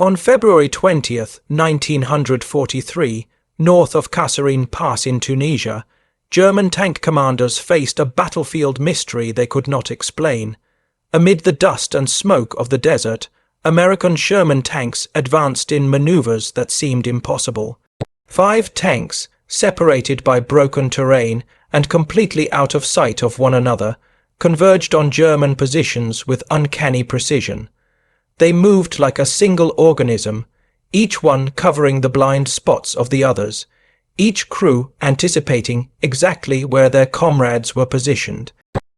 On February 20th, 1943, north of Kasserine Pass in Tunisia, German tank commanders faced a battlefield mystery they could not explain. Amid the dust and smoke of the desert, American Sherman tanks advanced in maneuvers that seemed impossible. 5 tanks, separated by broken terrain and completely out of sight of one another, converged on German positions with uncanny precision. They moved like a single organism, each one covering the blind spots of the others, each crew anticipating exactly where their comrades were positioned.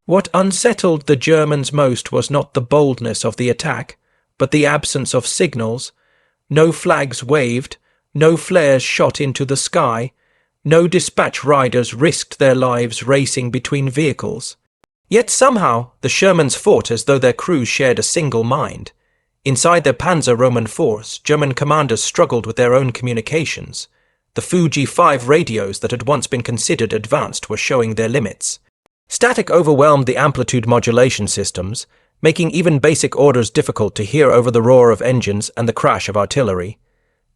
What unsettled the Germans most was not the boldness of the attack, but the absence of signals. No flags waved, no flares shot into the sky, no dispatch riders risked their lives racing between vehicles. Yet somehow the Shermans fought as though their crews shared a single mind. Inside their Panzer Roman force, German commanders struggled with their own communications. The WWII radios that had once been considered advanced were showing their limits. Static overwhelmed the amplitude modulation systems, making even basic orders difficult to hear over the roar of engines and the crash of artillery.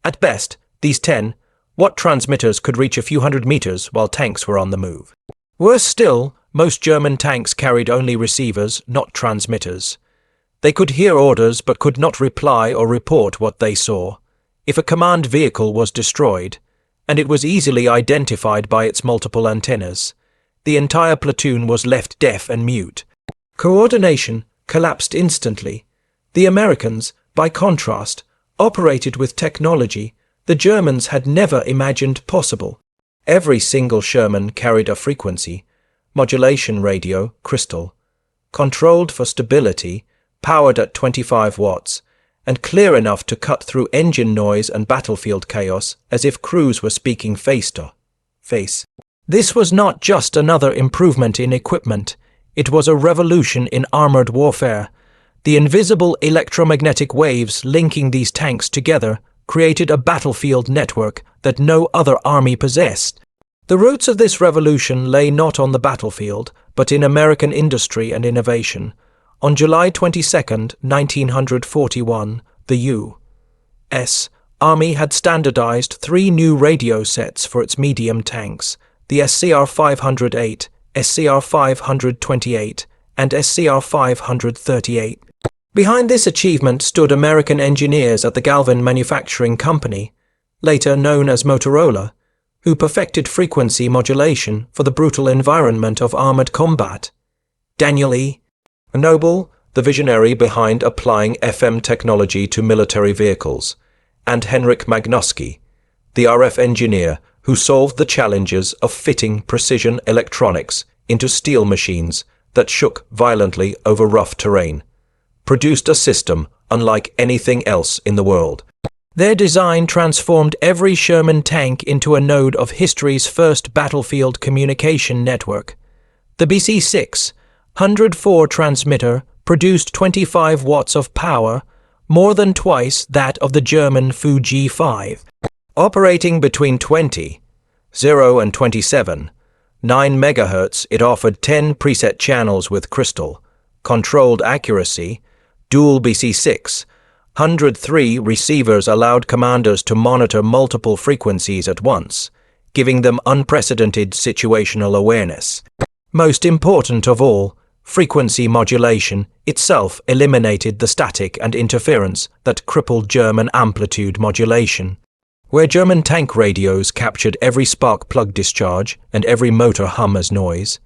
At best, these 10-watt transmitters could reach a few hundred meters while tanks were on the move. Worse still, most German tanks carried only receivers, not transmitters. They could hear orders but could not reply or report what they saw. If a command vehicle was destroyed, and it was easily identified by its multiple antennas, the entire platoon was left deaf and mute. Coordination collapsed instantly. The Americans, by contrast, operated with technology the Germans had never imagined possible. Every single Sherman carried a frequency, modulation radio, crystal, controlled for stability, powered at 25 watts, and clear enough to cut through engine noise and battlefield chaos as if crews were speaking face to face. This was not just another improvement in equipment, it was a revolution in armored warfare. The invisible electromagnetic waves linking these tanks together created a battlefield network that no other army possessed. The roots of this revolution lay not on the battlefield, but in American industry and innovation. On July 22, 1941, the U.S. Army had standardized 3 new radio sets for its medium tanks, the SCR-508, SCR-528, and SCR-538. Behind this achievement stood American engineers at the Galvin Manufacturing Company, later known as Motorola, who perfected frequency modulation for the brutal environment of armored combat. Daniel E. Noble, the visionary behind applying FM technology to military vehicles, and Henryk Magnuski, the RF engineer who solved the challenges of fitting precision electronics into steel machines that shook violently over rough terrain, produced a system unlike anything else in the world. Their design transformed every Sherman tank into a node of history's first battlefield communication network. The BC-6 104 transmitter produced 25 watts of power, more than twice that of the German WWII. Operating between 20, 0 and 27, 9 MHz, it offered 10 preset channels with crystal, controlled accuracy, dual BC-6, 103 receivers allowed commanders to monitor multiple frequencies at once, giving them unprecedented situational awareness. Most important of all, frequency modulation itself eliminated the static and interference that crippled German amplitude modulation. Where German tank radios captured every spark plug discharge and every motor hum as noise,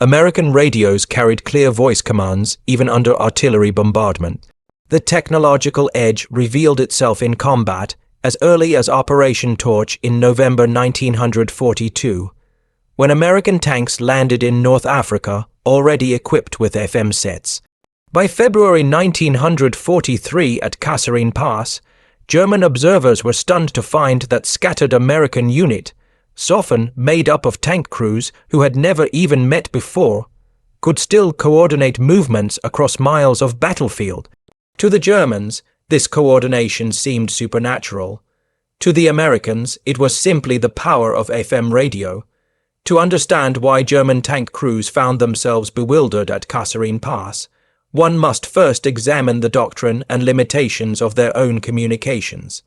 American radios carried clear voice commands even under artillery bombardment. The technological edge revealed itself in combat as early as Operation Torch in November 1942, when American tanks landed in North Africa already equipped with FM sets. By February 1943 at Kasserine Pass, German observers were stunned to find that scattered American unit, often made up of tank crews who had never even met before, could still coordinate movements across miles of battlefield. To the Germans, this coordination seemed supernatural. To the Americans, it was simply the power of FM radio. To understand why German tank crews found themselves bewildered at Kasserine Pass, one must first examine the doctrine and limitations of their own communications.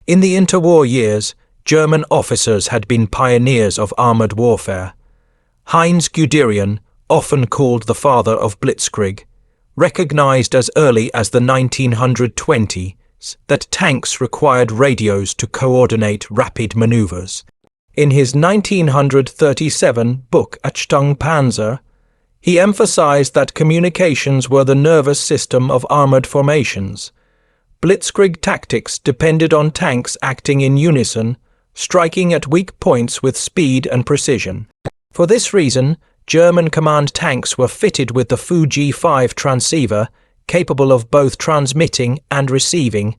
In the interwar years, German officers had been pioneers of armoured warfare. Heinz Guderian, often called the father of Blitzkrieg, recognized as early as the 1920s that tanks required radios to coordinate rapid maneuvers. In his 1937 book Achtung Panzer, he emphasized that communications were the nervous system of armored formations. Blitzkrieg tactics depended on tanks acting in unison, striking at weak points with speed and precision. For this reason, German command tanks were fitted with the WWII transceiver, capable of both transmitting and receiving.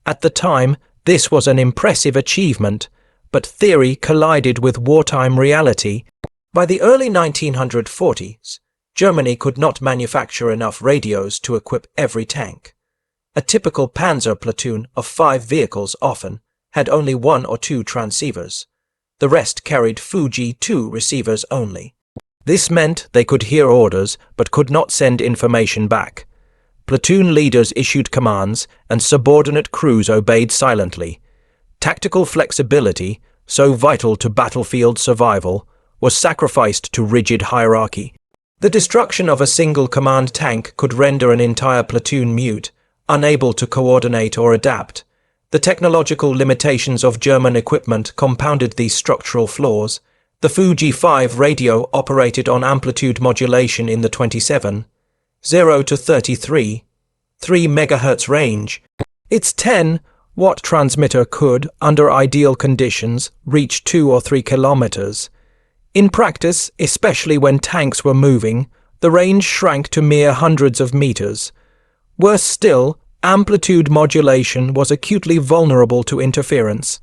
At the time, this was an impressive achievement, but theory collided with wartime reality. By the early 1940s, Germany could not manufacture enough radios to equip every tank. A typical Panzer platoon of 5 vehicles often had only 1 or 2 transceivers. The rest carried WWII receivers only. This meant they could hear orders but could not send information back. Platoon leaders issued commands and subordinate crews obeyed silently. Tactical flexibility, so vital to battlefield survival, was sacrificed to rigid hierarchy. The destruction of a single command tank could render an entire platoon mute, unable to coordinate or adapt. The technological limitations of German equipment compounded these structural flaws. The WWII radio operated on amplitude modulation in the 27, 0 to 33, 3 MHz range. Its 10-watt transmitter could, under ideal conditions, reach 2 or 3 kilometers. In practice, especially when tanks were moving, the range shrank to mere hundreds of meters. Worse still, amplitude modulation was acutely vulnerable to interference.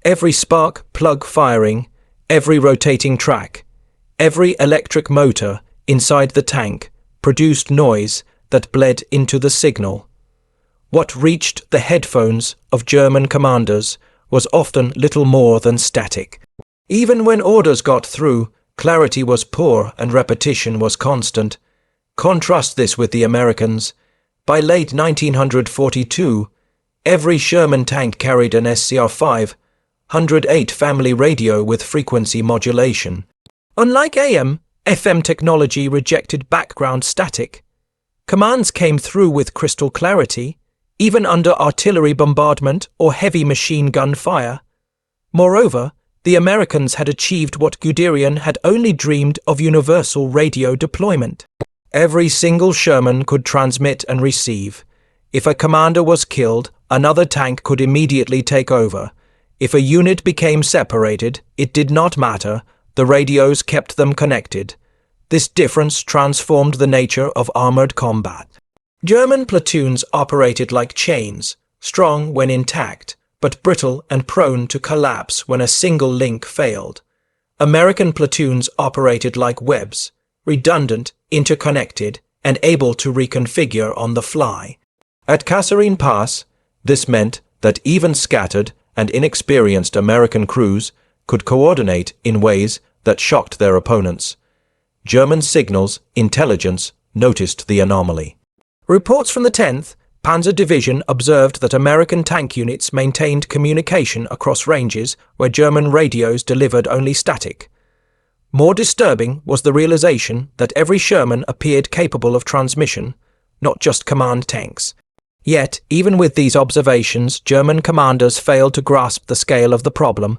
Every spark plug firing, every rotating track, every electric motor inside the tank produced noise that bled into the signal. What reached the headphones of German commanders was often little more than static. Even when orders got through, clarity was poor and repetition was constant. Contrast this with the Americans. By late 1942, every Sherman tank carried an SCR-5 108 family radio with frequency modulation. Unlike AM, FM technology rejected background static. Commands came through with crystal clarity, even under artillery bombardment or heavy machine gun fire. Moreover, the Americans had achieved what Guderian had only dreamed of: universal radio deployment. Every single Sherman could transmit and receive. If a commander was killed, another tank could immediately take over. If a unit became separated, it did not matter. The radios kept them connected. This difference transformed the nature of armored combat. German platoons operated like chains, strong when intact, but brittle and prone to collapse when a single link failed. American platoons operated like webs, redundant, interconnected, and able to reconfigure on the fly. At Kasserine Pass, this meant that even scattered and inexperienced American crews could coordinate in ways that shocked their opponents. German signals intelligence noticed the anomaly. Reports from the 10th Panzer Division observed that American tank units maintained communication across ranges where German radios delivered only static. More disturbing was the realization that every Sherman appeared capable of transmission, not just command tanks. Yet, even with these observations, German commanders failed to grasp the scale of the problem.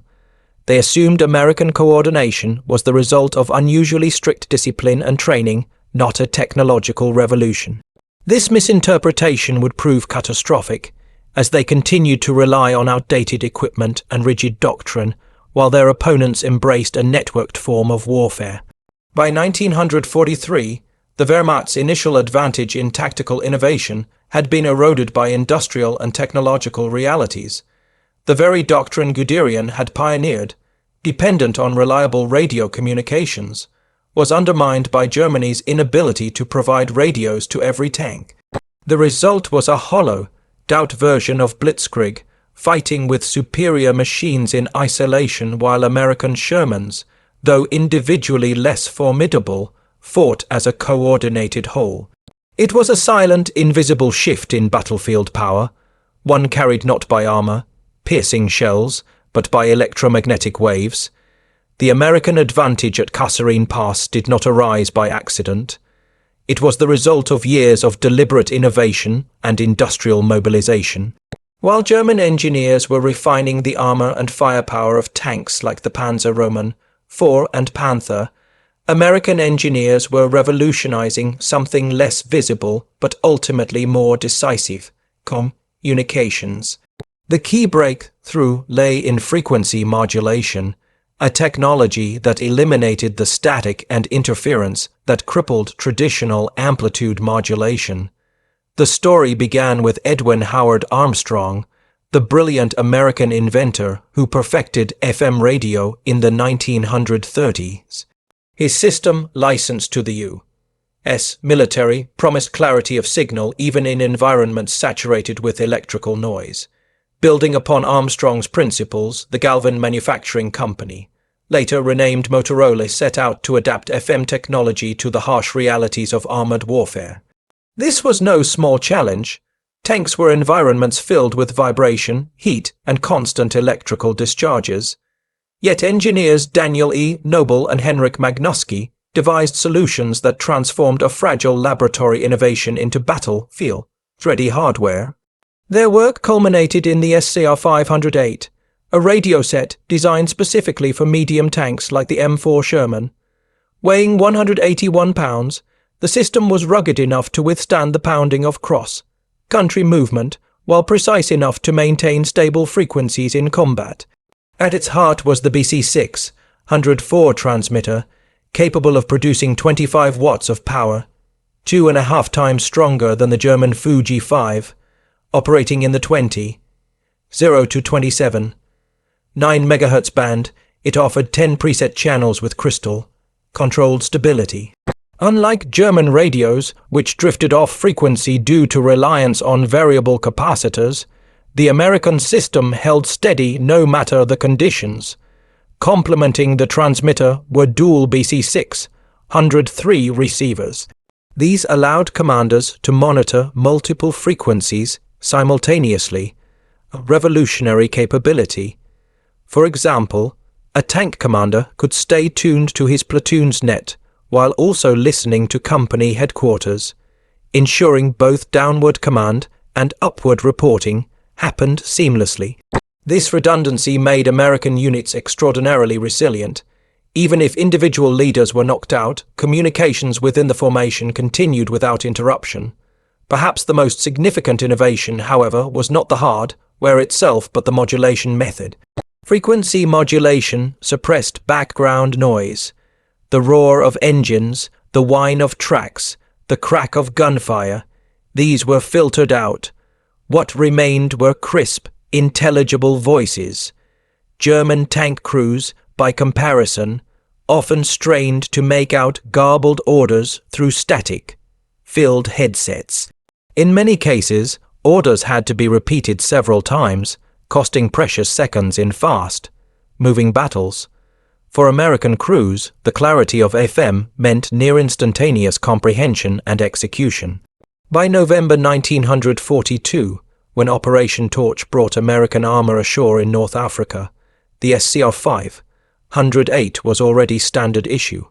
They assumed American coordination was the result of unusually strict discipline and training, not a technological revolution. This misinterpretation would prove catastrophic, as they continued to rely on outdated equipment and rigid doctrine, while their opponents embraced a networked form of warfare. By 1943, the Wehrmacht's initial advantage in tactical innovation had been eroded by industrial and technological realities. The very doctrine Guderian had pioneered, dependent on reliable radio communications, was undermined by Germany's inability to provide radios to every tank. The result was a hollow, doubt version of Blitzkrieg, fighting with superior machines in isolation while American Shermans, though individually less formidable, fought as a coordinated whole. It was a silent, invisible shift in battlefield power, one carried not by armor, piercing shells, but by electromagnetic waves. The American advantage at Kasserine Pass did not arise by accident. It was the result of years of deliberate innovation and industrial mobilization. While German engineers were refining the armor and firepower of tanks like the Panzer Roman, IV and Panther, American engineers were revolutionizing something less visible but ultimately more decisive: communications. The key breakthrough lay in frequency modulation, a technology that eliminated the static and interference that crippled traditional amplitude modulation. The story began with Edwin Howard Armstrong, the brilliant American inventor who perfected FM radio in the 1930s. His system, licensed to the U.S. military, promised clarity of signal even in environments saturated with electrical noise. Building upon Armstrong's principles, the Galvin Manufacturing Company, later renamed Motorola, set out to adapt FM technology to the harsh realities of armored warfare. This was no small challenge. Tanks were environments filled with vibration, heat, and constant electrical discharges. Yet engineers Daniel E. Noble and Henrik Magnuski devised solutions that transformed a fragile laboratory innovation into battlefield-ready hardware. Their work culminated in the SCR 508, a radio set designed specifically for medium tanks like the M4 Sherman. Weighing 181 pounds, the system was rugged enough to withstand the pounding of cross-country movement, while precise enough to maintain stable frequencies in combat. At its heart was the BC-6 104 transmitter, capable of producing 25 watts of power, 2.5 times stronger than the German Fuji 5, operating in the 0 to 27, 9 MHz band. It offered 10 preset channels with crystal, controlled stability. Unlike German radios, which drifted off frequency due to reliance on variable capacitors, the American system held steady no matter the conditions. Complementing the transmitter were dual BC-6 103 receivers. These allowed commanders to monitor multiple frequencies simultaneously, a revolutionary capability. For example, a tank commander could stay tuned to his platoon's net while also listening to company headquarters, ensuring both downward command and upward reporting happened seamlessly. This redundancy made American units extraordinarily resilient. Even if individual leaders were knocked out, communications within the formation continued without interruption. Perhaps the most significant innovation, however, was not the hardware itself but the modulation method. Frequency modulation suppressed background noise. The roar of engines, the whine of tracks, the crack of gunfire, these were filtered out. What remained were crisp, intelligible voices. German tank crews, by comparison, often strained to make out garbled orders through static-filled headsets. In many cases, orders had to be repeated several times, costing precious seconds in fast-moving battles. For American crews, the clarity of FM meant near-instantaneous comprehension and execution. By November 1942, when Operation Torch brought American armor ashore in North Africa, the SCR 508 was already standard issue.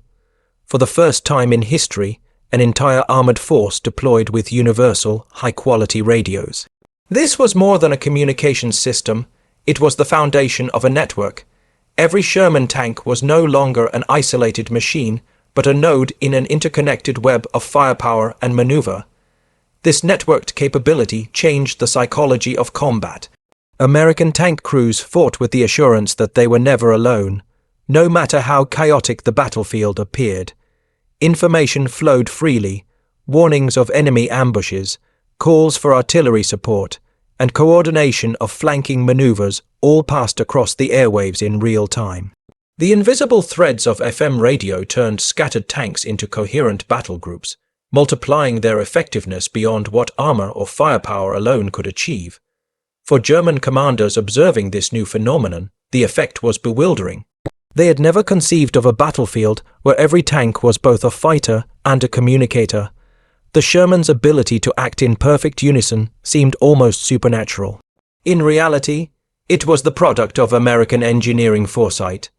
For the first time in history, an entire armored force deployed with universal, high-quality radios. This was more than a communications system, it was the foundation of a network. Every Sherman tank was no longer an isolated machine, but a node in an interconnected web of firepower and maneuver. This networked capability changed the psychology of combat. American tank crews fought with the assurance that they were never alone, no matter how chaotic the battlefield appeared. Information flowed freely, warnings of enemy ambushes, calls for artillery support, and coordination of flanking maneuvers all passed across the airwaves in real time. The invisible threads of FM radio turned scattered tanks into coherent battle groups, multiplying their effectiveness beyond what armor or firepower alone could achieve. For German commanders observing this new phenomenon, the effect was bewildering. They had never conceived of a battlefield where every tank was both a fighter and a communicator. the Sherman's ability to act in perfect unison seemed almost supernatural. In reality, it was the product of American engineering foresight,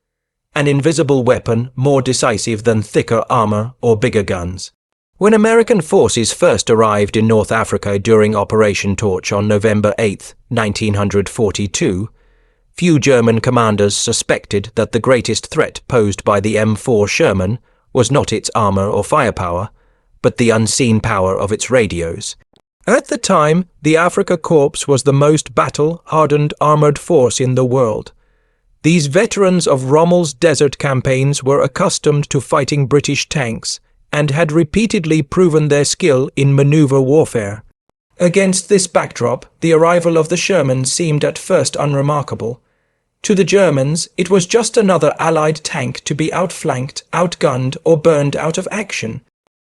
an invisible weapon more decisive than thicker armor or bigger guns. When American forces first arrived in North Africa during Operation Torch on November 8, 1942, few German commanders suspected that the greatest threat posed by the M4 Sherman was not its armor or firepower, but the unseen power of its radios. At the time, the Afrika Korps was the most battle-hardened armored force in the world. These veterans of Rommel's desert campaigns were accustomed to fighting British tanks and had repeatedly proven their skill in maneuver warfare. Against this backdrop, the arrival of the Sherman seemed at first unremarkable. To the Germans, it was just another Allied tank to be outflanked, outgunned, or burned out of action.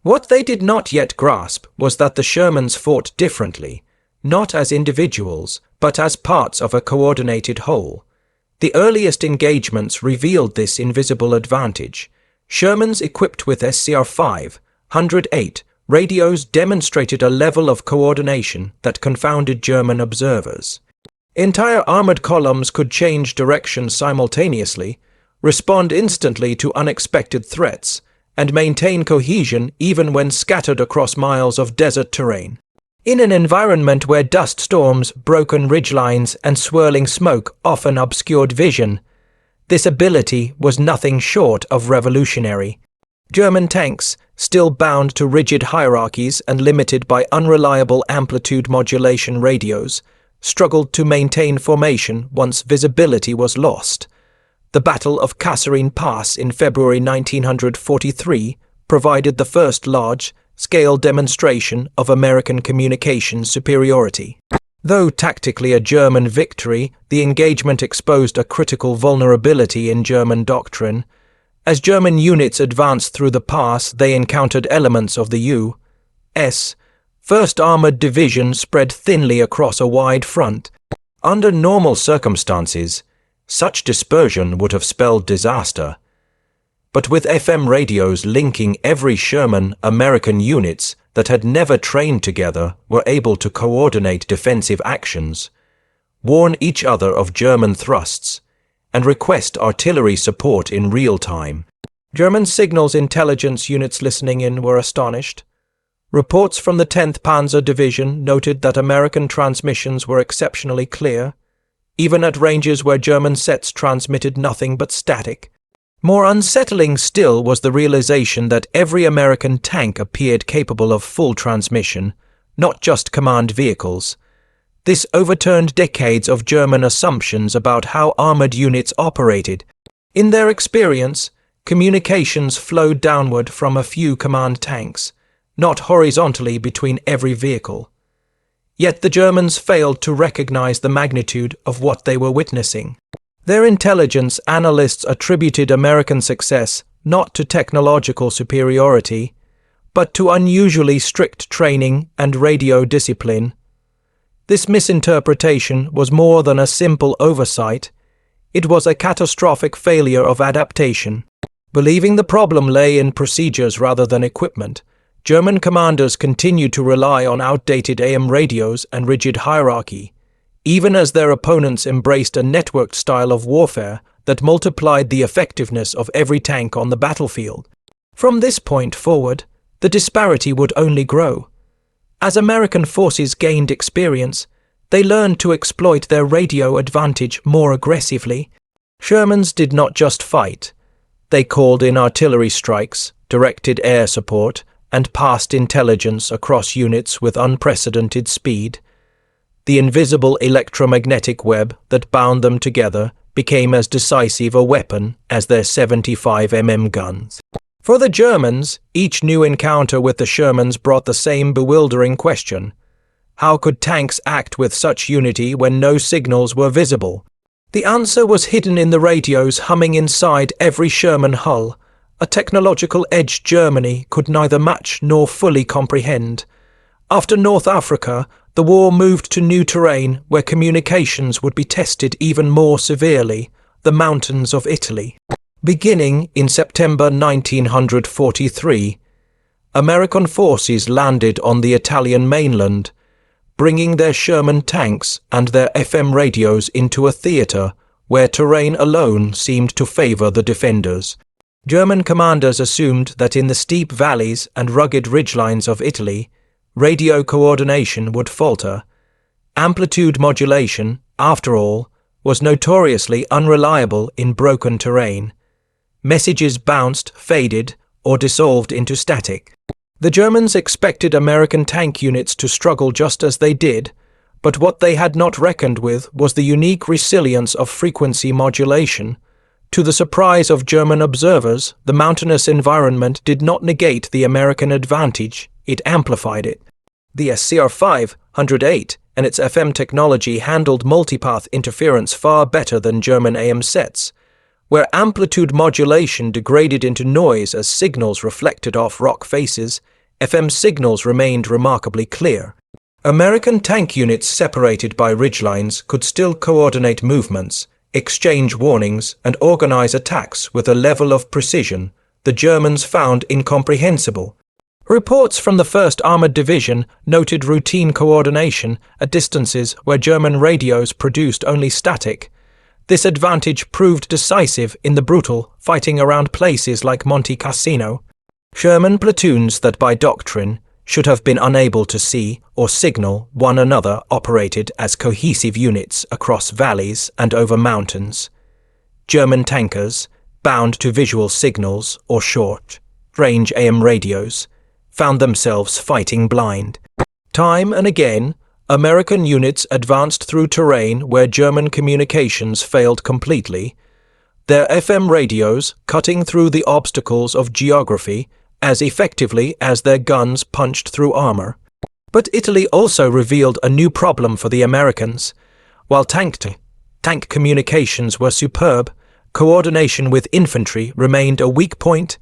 What they did not yet grasp was that the Shermans fought differently, not as individuals, but as parts of a coordinated whole. The earliest engagements revealed this invisible advantage. Shermans equipped with SCR-5, 108 radios demonstrated a level of coordination that confounded German observers. Entire armored columns could change direction simultaneously, respond instantly to unexpected threats, and maintain cohesion even when scattered across miles of desert terrain. In an environment where dust storms, broken ridgelines, and swirling smoke often obscured vision, this ability was nothing short of revolutionary. German tanks, still bound to rigid hierarchies and limited by unreliable amplitude modulation radios, struggled to maintain formation once visibility was lost. The Battle of Kasserine Pass in February 1943 provided the first large-scale demonstration of American communications superiority. Though tactically a German victory, the engagement exposed a critical vulnerability in German doctrine. As German units advanced through the pass, they encountered elements of the U.S. 1st Armored Division spread thinly across a wide front. Under normal circumstances, such dispersion would have spelled disaster. But with FM radios linking every Sherman, American units that had never trained together were able to coordinate defensive actions, warn each other of German thrusts, and request artillery support in real time. German signals intelligence units listening in were astonished. Reports from the 10th Panzer Division noted that American transmissions were exceptionally clear, even at ranges where German sets transmitted nothing but static. More unsettling still was the realization that every American tank appeared capable of full transmission, not just command vehicles. This overturned decades of German assumptions about how armored units operated. In their experience, communications flowed downward from a few command tanks, not horizontally between every vehicle. Yet the Germans failed to recognize the magnitude of what they were witnessing. Their intelligence analysts attributed American success not to technological superiority, but to unusually strict training and radio discipline. This misinterpretation was more than a simple oversight. It was a catastrophic failure of adaptation. Believing the problem lay in procedures rather than equipment, German commanders continued to rely on outdated AM radios and rigid hierarchy, even as their opponents embraced a networked style of warfare that multiplied the effectiveness of every tank on the battlefield. From this point forward, the disparity would only grow. As American forces gained experience, they learned to exploit their radio advantage more aggressively. Shermans did not just fight. They called in artillery strikes, directed air support, and passed intelligence across units with unprecedented speed. The invisible electromagnetic web that bound them together became as decisive a weapon as their 75 mm guns. For the Germans, each new encounter with the Shermans brought the same bewildering question. How could tanks act with such unity when no signals were visible? The answer was hidden in the radios humming inside every Sherman hull, a technological edge Germany could neither match nor fully comprehend. After North Africa, the war moved to new terrain where communications would be tested even more severely, the mountains of Italy. Beginning in September 1943, American forces landed on the Italian mainland, bringing their Sherman tanks and their FM radios into a theatre where terrain alone seemed to favor the defenders. German commanders assumed that in the steep valleys and rugged ridgelines of Italy, radio coordination would falter. Amplitude modulation, after all, was notoriously unreliable in broken terrain. Messages bounced, faded, or dissolved into static. The Germans expected American tank units to struggle just as they did, but what they had not reckoned with was the unique resilience of frequency modulation. To the surprise of German observers, the mountainous environment did not negate the American advantage, it amplified it. The SCR-508 and its FM technology handled multipath interference far better than German AM sets, where amplitude modulation degraded into noise as signals reflected off rock faces. FM signals remained remarkably clear. American tank units separated by ridgelines could still coordinate movements, exchange warnings, and organize attacks with a level of precision the Germans found incomprehensible. Reports from the 1st Armored Division noted routine coordination at distances where German radios produced only static. This advantage proved decisive in the brutal fighting around places like Monte Cassino. Sherman platoons that by doctrine should have been unable to see or signal one another operated as cohesive units across valleys and over mountains. German tankers, bound to visual signals or short-range AM radios, found themselves fighting blind. Time and again, American units advanced through terrain where German communications failed completely, their FM radios cutting through the obstacles of geography as effectively as their guns punched through armor. But Italy also revealed a new problem for the Americans. While tank communications were superb, coordination with infantry remained a weak point.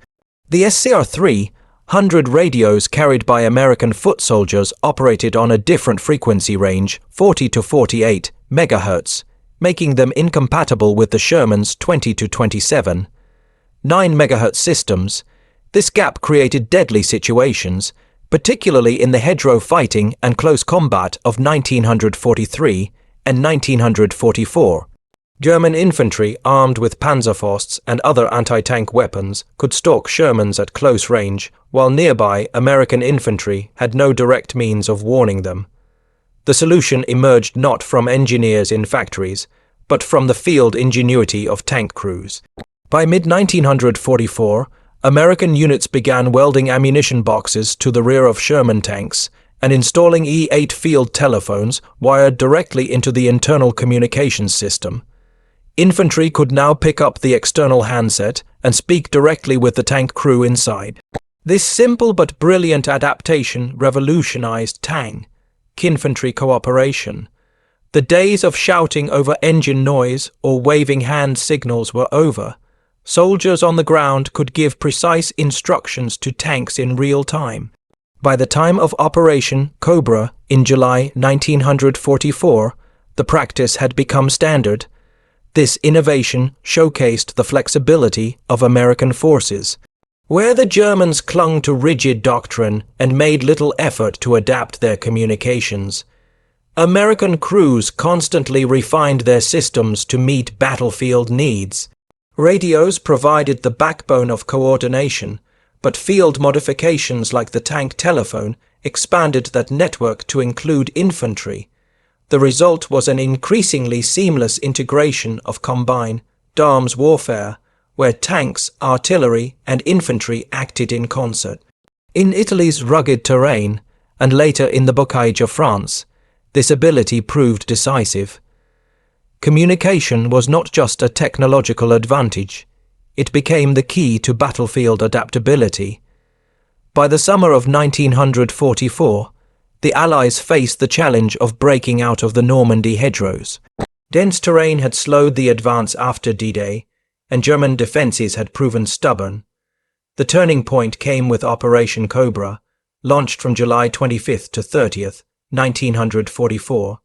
The SCR-300 radios carried by American foot soldiers operated on a different frequency range, 40 to 48 MHz, making them incompatible with the Sherman's 20 to 27, 9 MHz systems. This gap created deadly situations, particularly in the hedgerow fighting and close combat of 1943 and 1944. German infantry armed with Panzerfausts and other anti-tank weapons could stalk Shermans at close range, while nearby American infantry had no direct means of warning them. The solution emerged not from engineers in factories, but from the field ingenuity of tank crews. By mid-1944, American units began welding ammunition boxes to the rear of Sherman tanks and installing E-8 field telephones wired directly into the internal communications system. Infantry could now pick up the external handset and speak directly with the tank crew inside. This simple but brilliant adaptation revolutionized tank-infantry cooperation. The days of shouting over engine noise or waving hand signals were over. Soldiers on the ground could give precise instructions to tanks in real time. By the time of Operation Cobra in July 1944, the practice had become standard. This innovation showcased the flexibility of American forces. Where the Germans clung to rigid doctrine and made little effort to adapt their communications, American crews constantly refined their systems to meet battlefield needs. Radios provided the backbone of coordination, but field modifications like the tank telephone expanded that network to include infantry. The result was an increasingly seamless integration of combined arms warfare, where tanks, artillery, and infantry acted in concert. In Italy's rugged terrain, and later in the Bocage of France, this ability proved decisive. Communication was not just a technological advantage, it became the key to battlefield adaptability. By the summer of 1944, the Allies faced the challenge of breaking out of the Normandy hedgerows. Dense terrain had slowed the advance after D-Day, and German defences had proven stubborn. The turning point came with Operation Cobra, launched from July 25th to 30th, 1944.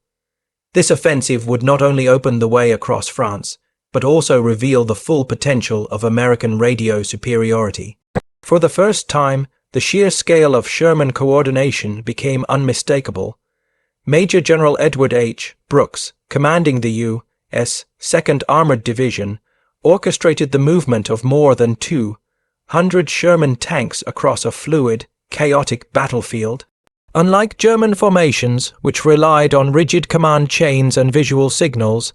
This offensive would not only open the way across France, but also reveal the full potential of American radio superiority. For the first time, The sheer scale of Sherman coordination became unmistakable. Major General Edward H. Brooks, commanding the U.S. 2nd Armored Division, orchestrated the movement of more than 200 Sherman tanks across a fluid, chaotic battlefield. Unlike German formations, which relied on rigid command chains and visual signals,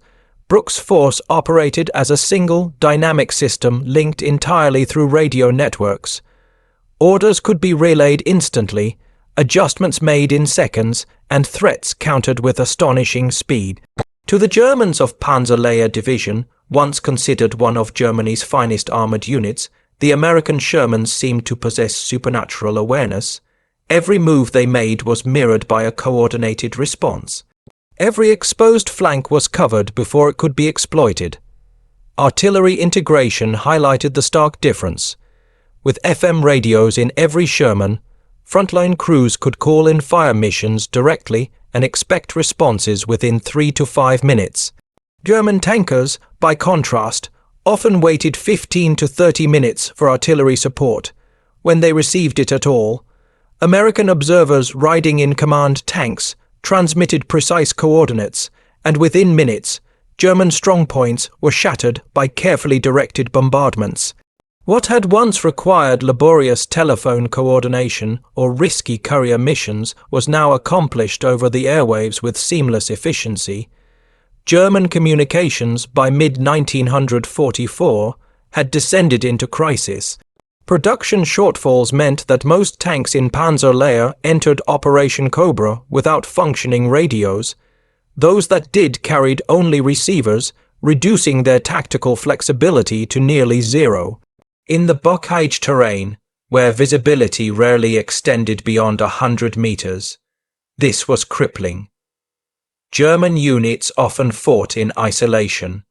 Brooks' force operated as a single, dynamic system linked entirely through radio networks. Orders could be relayed instantly, adjustments made in seconds, and threats countered with astonishing speed. To the Germans of Panzer Division, once considered one of Germany's finest armored units, the American Shermans seemed to possess supernatural awareness. Every move they made was mirrored by a coordinated response. Every exposed flank was covered before it could be exploited. Artillery integration highlighted the stark difference. With FM radios in every Sherman, frontline crews could call in fire missions directly and expect responses within 3 to 5 minutes. German tankers, by contrast, often waited 15 to 30 minutes for artillery support, when they received it at all. American observers riding in command tanks transmitted precise coordinates, and within minutes, German strongpoints were shattered by carefully directed bombardments. What had once required laborious telephone coordination or risky courier missions was now accomplished over the airwaves with seamless efficiency. German communications by mid-1944 had descended into crisis. Production shortfalls meant that most tanks in Panzer entered Operation Cobra without functioning radios. Those that did carried only receivers, reducing their tactical flexibility to nearly zero. In the blockade terrain, where visibility rarely extended beyond 100 meters, this was crippling. German units often fought in isolation,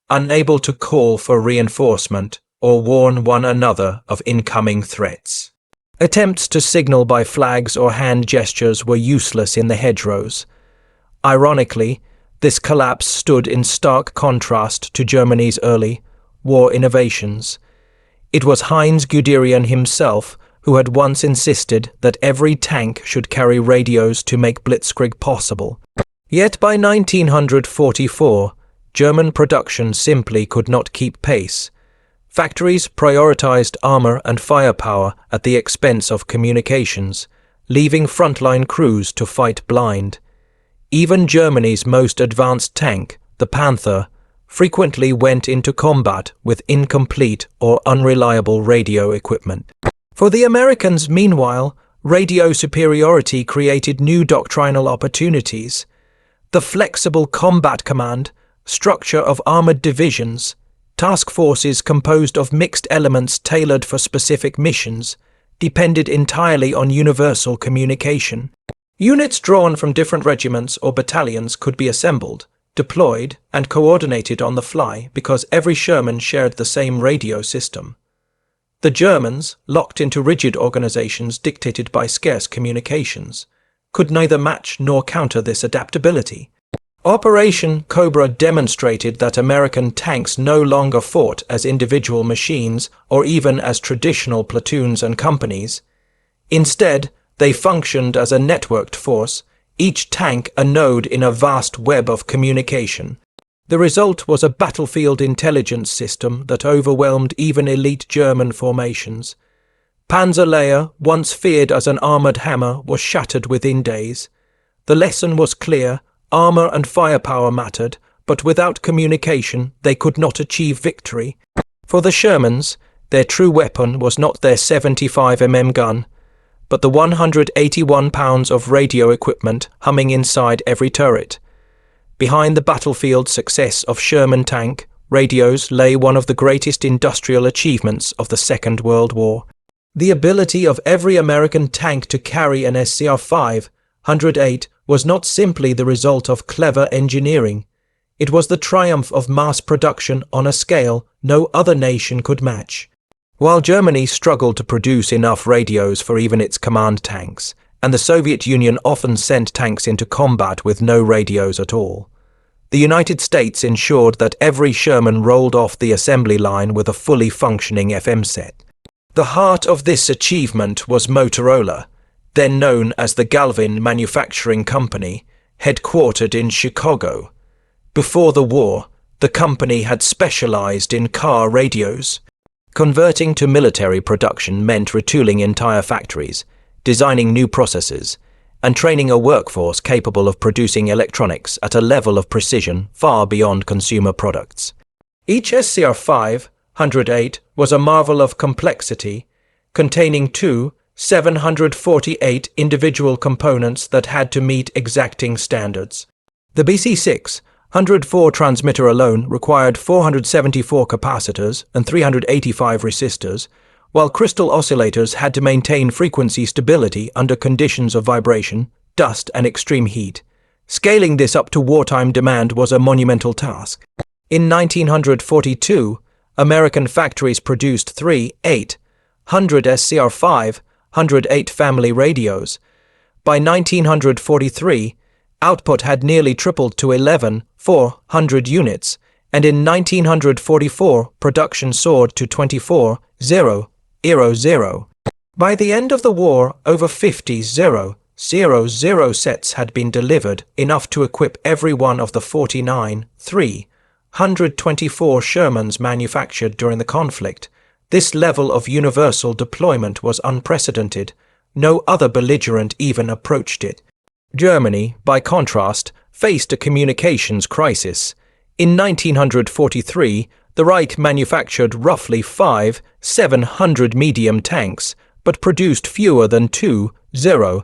unable to call for reinforcement or warn one another of incoming threats. Attempts to signal by flags or hand gestures were useless in the hedgerows. Ironically, this collapse stood in stark contrast to Germany's early war innovations. It was Heinz Guderian himself who had once insisted that every tank should carry radios to make blitzkrieg possible. Yet by 1944, German production simply could not keep pace. Factories prioritized armor and firepower at the expense of communications, leaving frontline crews to fight blind. Even Germany's most advanced tank, the Panther, frequently went into combat with incomplete or unreliable radio equipment. For the Americans, meanwhile, radio superiority created new doctrinal opportunities. The flexible combat command, structure of armored divisions, task forces composed of mixed elements tailored for specific missions, depended entirely on universal communication. Units drawn from different regiments or battalions could be assembled, deployed, and coordinated on the fly because every Sherman shared the same radio system. The Germans, locked into rigid organizations dictated by scarce communications, could neither match nor counter this adaptability. Operation Cobra demonstrated that American tanks no longer fought as individual machines or even as traditional platoons and companies. Instead, they functioned as a networked force, each tank a node in a vast web of communication. The result was a battlefield intelligence system that overwhelmed even elite German formations. Panzer, once feared as an armored hammer, was shattered within days. The lesson was clear: armor and firepower mattered, but without communication they could not achieve victory. For the Shermans, their true weapon was not their 75 mm gun, but the 181 pounds of radio equipment humming inside every turret. Behind the battlefield success of Sherman tank radios lay one of the greatest industrial achievements of the Second World War. The ability of every American tank to carry an SCR-5 108 was not simply the result of clever engineering. It was the triumph of mass production on a scale no other nation could match. While Germany struggled to produce enough radios for even its command tanks, and the Soviet Union often sent tanks into combat with no radios at all, the United States ensured that every Sherman rolled off the assembly line with a fully functioning FM set. The heart of this achievement was Motorola, then known as the Galvin Manufacturing Company, headquartered in Chicago. Before the war, the company had specialized in car radios. Converting to military production meant retooling entire factories, designing new processes, and training a workforce capable of producing electronics at a level of precision far beyond consumer products. Each SCR-508 was a marvel of complexity, containing two 748 individual components that had to meet exacting standards. The BC-604 transmitter alone required 474 capacitors and 385 resistors, while crystal oscillators had to maintain frequency stability under conditions of vibration, dust, and extreme heat. Scaling this up to wartime demand was a monumental task. In 1942, American factories produced three 800 SCR-508 family radios. By 1943, output had nearly tripled to 11,400 units, and in 1944, production soared to 24,000. By the end of the war, over 50,000 sets had been delivered, enough to equip every one of the 49,324 Shermans manufactured during the conflict. This level of universal deployment was unprecedented. No other belligerent even approached it. Germany, by contrast, faced a communications crisis. In 1943, the Reich manufactured roughly 700 medium tanks, but produced fewer than 2,000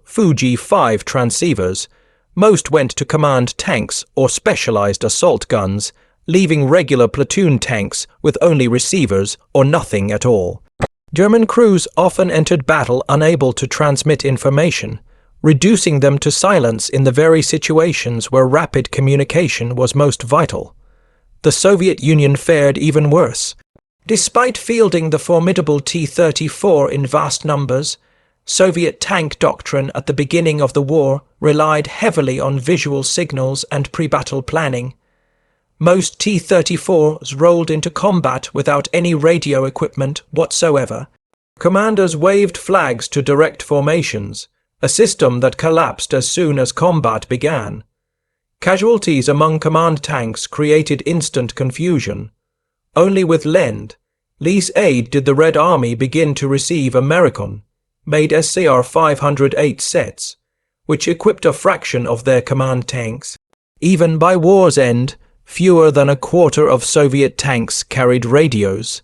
Fuji 5 transceivers. Most went to command tanks or specialized assault guns, leaving regular platoon tanks with only receivers or nothing at all. German crews often entered battle unable to transmit information, reducing them to silence in the very situations where rapid communication was most vital. The Soviet Union fared even worse. Despite fielding the formidable T-34 in vast numbers, Soviet tank doctrine at the beginning of the war relied heavily on visual signals and pre-battle planning. Most T-34s rolled into combat without any radio equipment whatsoever. Commanders waved flags to direct formations, a system that collapsed as soon as combat began. Casualties among command tanks created instant confusion. Only with Lend, Lee's aid, did the Red Army begin to receive American-made SCR-508 sets, which equipped a fraction of their command tanks. Even by war's end, fewer than a quarter of Soviet tanks carried radios.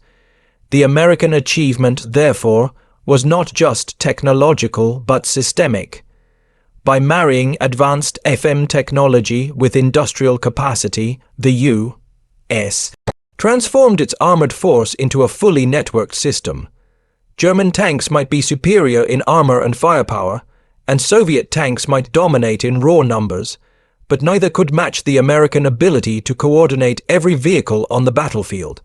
The American achievement, therefore, was not just technological but systemic. By marrying advanced FM technology with industrial capacity, the U.S. transformed its armored force into a fully networked system. German tanks might be superior in armor and firepower, and Soviet tanks might dominate in raw numbers, but neither could match the American ability to coordinate every vehicle on the battlefield.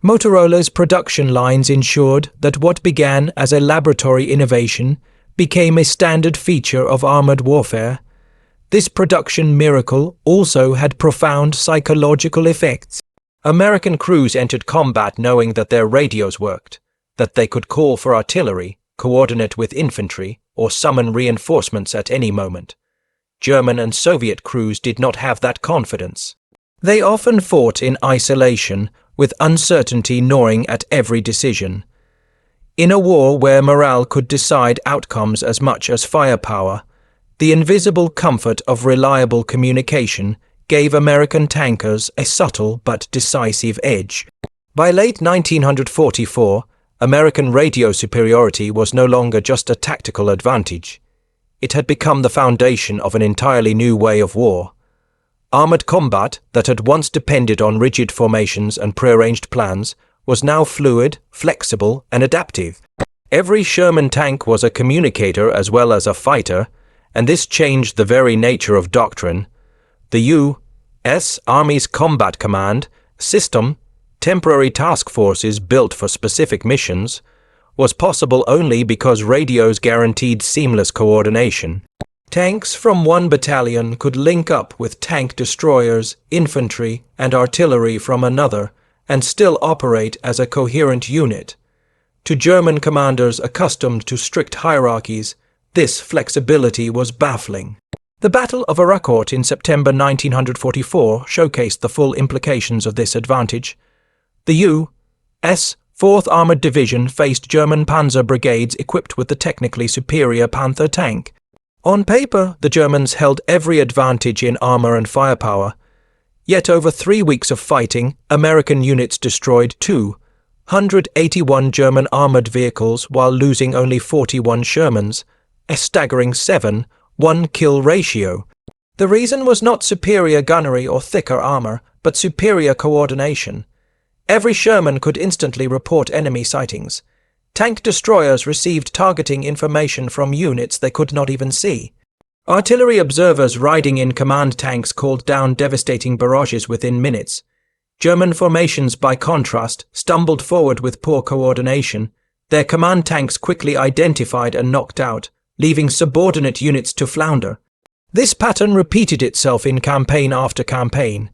Motorola's production lines ensured that what began as a laboratory innovation became a standard feature of armored warfare. This production miracle also had profound psychological effects. American crews entered combat knowing that their radios worked, that they could call for artillery, coordinate with infantry, or summon reinforcements at any moment. German and Soviet crews did not have that confidence. They often fought in isolation, with uncertainty gnawing at every decision. In a war where morale could decide outcomes as much as firepower, the invisible comfort of reliable communication gave American tankers a subtle but decisive edge. By late 1944, American radio superiority was no longer just a tactical advantage. It had become the foundation of an entirely new way of war. Armored combat that had once depended on rigid formations and prearranged plans was now fluid, flexible, and adaptive. Every Sherman tank was a communicator as well as a fighter, and this changed the very nature of doctrine. The U.S. Army's Combat Command system, temporary task forces built for specific missions, was possible only because radios guaranteed seamless coordination. Tanks from one battalion could link up with tank destroyers, infantry, and artillery from another, and still operate as a coherent unit. To German commanders accustomed to strict hierarchies, this flexibility was baffling. The Battle of Araucourt in September 1944 showcased the full implications of this advantage. The U.S. 4th Armored Division faced German Panzer brigades equipped with the technically superior Panther tank. On paper, the Germans held every advantage in armor and firepower. Yet over 3 weeks of fighting, American units destroyed 281 German armored vehicles while losing only 41 Shermans, a staggering 7-1 kill ratio. The reason was not superior gunnery or thicker armor, but superior coordination. Every Sherman could instantly report enemy sightings. Tank destroyers received targeting information from units they could not even see. Artillery observers riding in command tanks called down devastating barrages within minutes. German formations, by contrast, stumbled forward with poor coordination. Their command tanks quickly identified and knocked out, leaving subordinate units to flounder. This pattern repeated itself in campaign after campaign.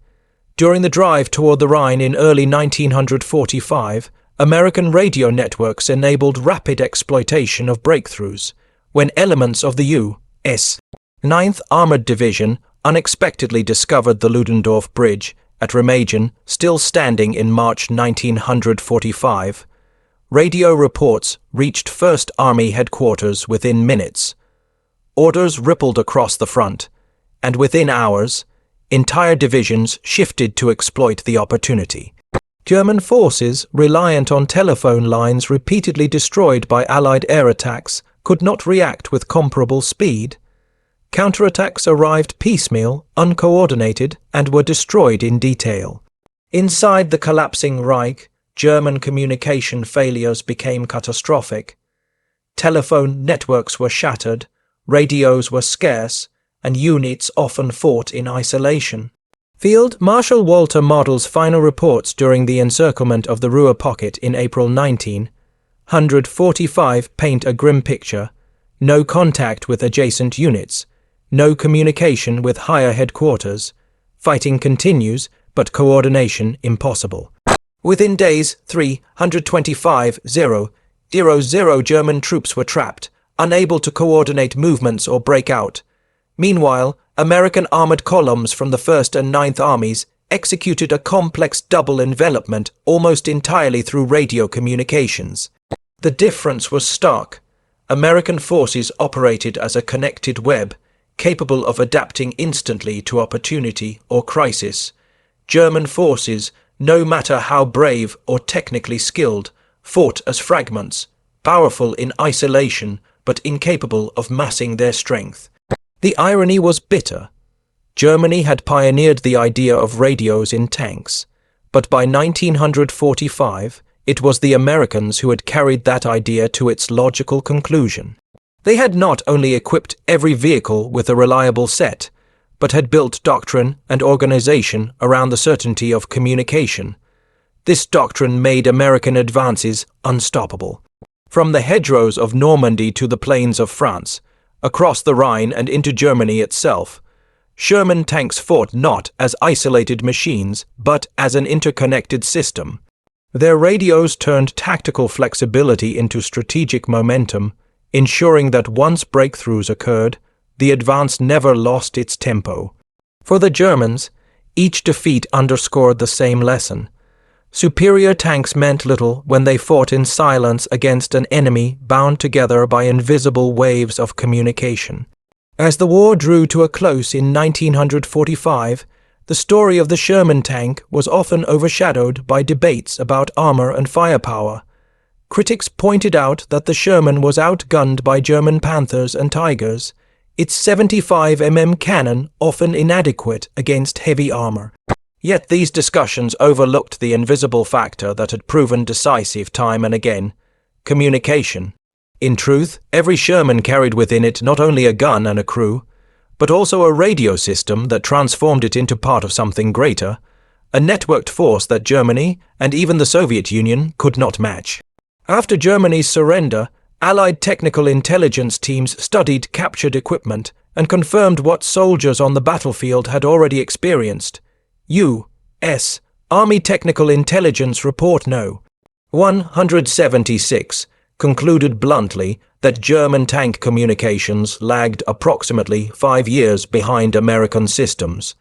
During the drive toward the Rhine in early 1945, American radio networks enabled rapid exploitation of breakthroughs, when elements of the U.S. 9th Armored Division unexpectedly discovered the Ludendorff Bridge at Remagen, still standing in March 1945. Radio reports reached 1st Army headquarters within minutes. Orders rippled across the front, and within hours, entire divisions shifted to exploit the opportunity. German forces, reliant on telephone lines repeatedly destroyed by Allied air attacks, could not react with comparable speed. Counterattacks arrived piecemeal, uncoordinated, and were destroyed in detail. Inside the collapsing Reich, German communication failures became catastrophic. Telephone networks were shattered, radios were scarce, and units often fought in isolation. Field Marshal Walter Model's final reports during the encirclement of the Ruhr Pocket in April 1945 paint a grim picture. No contact with adjacent units, no communication with higher headquarters. Fighting continues, but coordination impossible. Within days, 325,000 German troops were trapped, unable to coordinate movements or break out. Meanwhile, American armored columns from the 1st and 9th Armies executed a complex double envelopment almost entirely through radio communications. The difference was stark. American forces operated as a connected web, capable of adapting instantly to opportunity or crisis. German forces, no matter how brave or technically skilled, fought as fragments, powerful in isolation but incapable of massing their strength. The irony was bitter. Germany had pioneered the idea of radios in tanks, but by 1945 it was the Americans who had carried that idea to its logical conclusion. They had not only equipped every vehicle with a reliable set, but had built doctrine and organization around the certainty of communication. This doctrine made American advances unstoppable. From the hedgerows of Normandy to the plains of France, across the Rhine and into Germany itself, Sherman tanks fought not as isolated machines, but as an interconnected system. Their radios turned tactical flexibility into strategic momentum, ensuring that once breakthroughs occurred, the advance never lost its tempo. For the Germans, each defeat underscored the same lesson. Superior tanks meant little when they fought in silence against an enemy bound together by invisible waves of communication. As the war drew to a close in 1945, the story of the Sherman tank was often overshadowed by debates about armor and firepower. Critics pointed out that the Sherman was outgunned by German Panthers and Tigers, its 75 mm cannon often inadequate against heavy armor. Yet these discussions overlooked the invisible factor that had proven decisive time and again: communication. In truth, every Sherman carried within it not only a gun and a crew, but also a radio system that transformed it into part of something greater, a networked force that Germany, and even the Soviet Union, could not match. After Germany's surrender, Allied technical intelligence teams studied captured equipment and confirmed what soldiers on the battlefield had already experienced. U.S. Army Technical Intelligence Report No. 176 concluded bluntly that German tank communications lagged approximately 5 years behind American systems.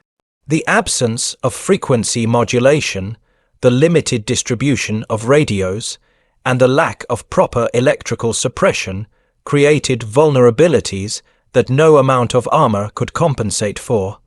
The absence of frequency modulation, the limited distribution of radios, and the lack of proper electrical suppression created vulnerabilities that no amount of armor could compensate for.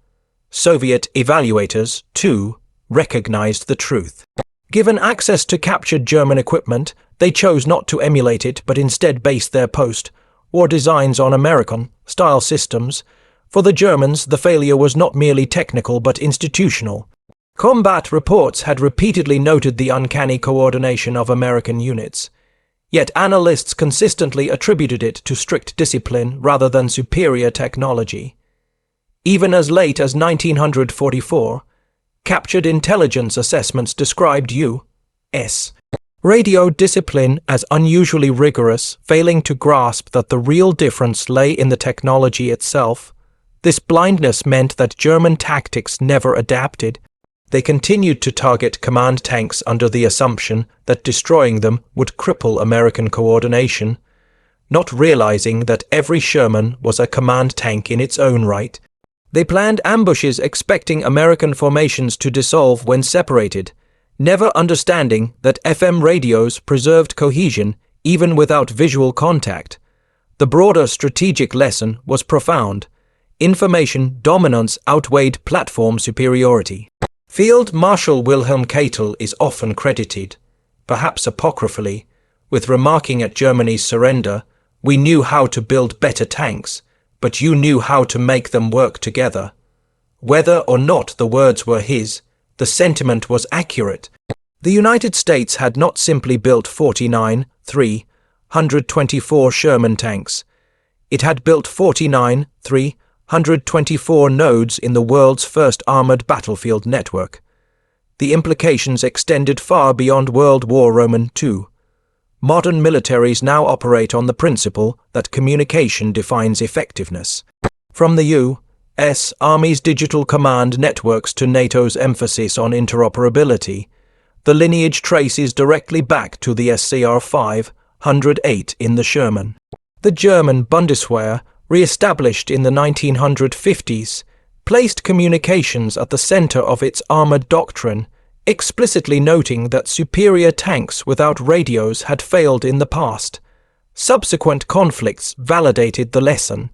Soviet evaluators, too, recognized the truth. Given access to captured German equipment, they chose not to emulate it but instead based their post-war designs on American-style systems. For the Germans, the failure was not merely technical but institutional. Combat reports had repeatedly noted the uncanny coordination of American units. Yet analysts consistently attributed it to strict discipline rather than superior technology. Even as late as 1944, captured intelligence assessments described U.S. radio discipline as unusually rigorous, failing to grasp that the real difference lay in the technology itself. This blindness meant that German tactics never adapted. They continued to target command tanks under the assumption that destroying them would cripple American coordination, not realizing that every Sherman was a command tank in its own right. They planned ambushes expecting American formations to dissolve when separated, never understanding that FM radios preserved cohesion even without visual contact. The broader strategic lesson was profound. Information dominance outweighed platform superiority. Field Marshal Wilhelm Keitel is often credited, perhaps apocryphally, with remarking at Germany's surrender, "We knew how to build better tanks, but you knew how to make them work together." Whether or not the words were his, the sentiment was accurate. The United States had not simply built 49,324 Sherman tanks. It had built 49,324 nodes in the world's first armored battlefield network. The implications extended far beyond World War II. Modern militaries now operate on the principle that communication defines effectiveness. From the U.S. Army's digital command networks to NATO's emphasis on interoperability, the lineage traces directly back to the SCR 508 in the Sherman. The German Bundeswehr, re-established in the 1950s, placed communications at the center of its armored doctrine, explicitly noting that superior tanks without radios had failed in the past. Subsequent conflicts validated the lesson.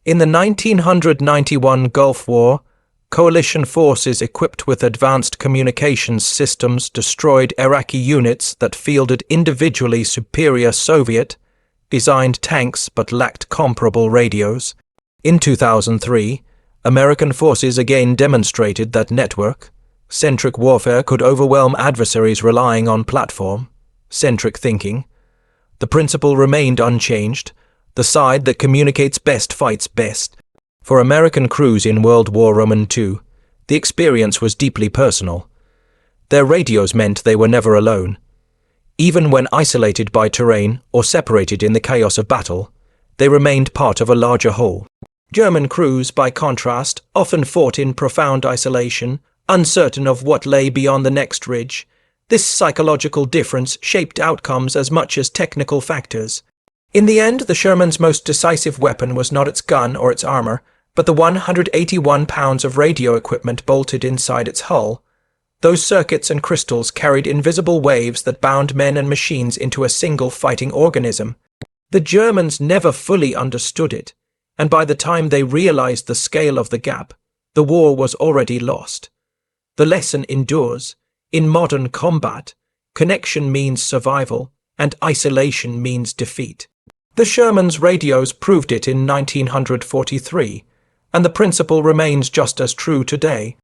In the 1991 Gulf War, coalition forces equipped with advanced communications systems destroyed Iraqi units that fielded individually superior Soviet-designed tanks but lacked comparable radios. In 2003, American forces again demonstrated that network-centric warfare could overwhelm adversaries relying on platform-centric thinking. The principle remained unchanged: the side that communicates best fights best. For American crews in World War II, the experience was deeply personal. Their radios meant they were never alone. Even when isolated by terrain or separated in the chaos of battle, they remained part of a larger whole. German crews, by contrast, often fought in profound isolation, uncertain of what lay beyond the next ridge. This psychological difference shaped outcomes as much as technical factors. In the end, the Sherman's most decisive weapon was not its gun or its armor, but the 181 pounds of radio equipment bolted inside its hull. Those circuits and crystals carried invisible waves that bound men and machines into a single fighting organism. The Germans never fully understood it, and by the time they realized the scale of the gap, the war was already lost. The lesson endures. In modern combat, connection means survival, and isolation means defeat. The Sherman's radios proved it in 1943, and the principle remains just as true today.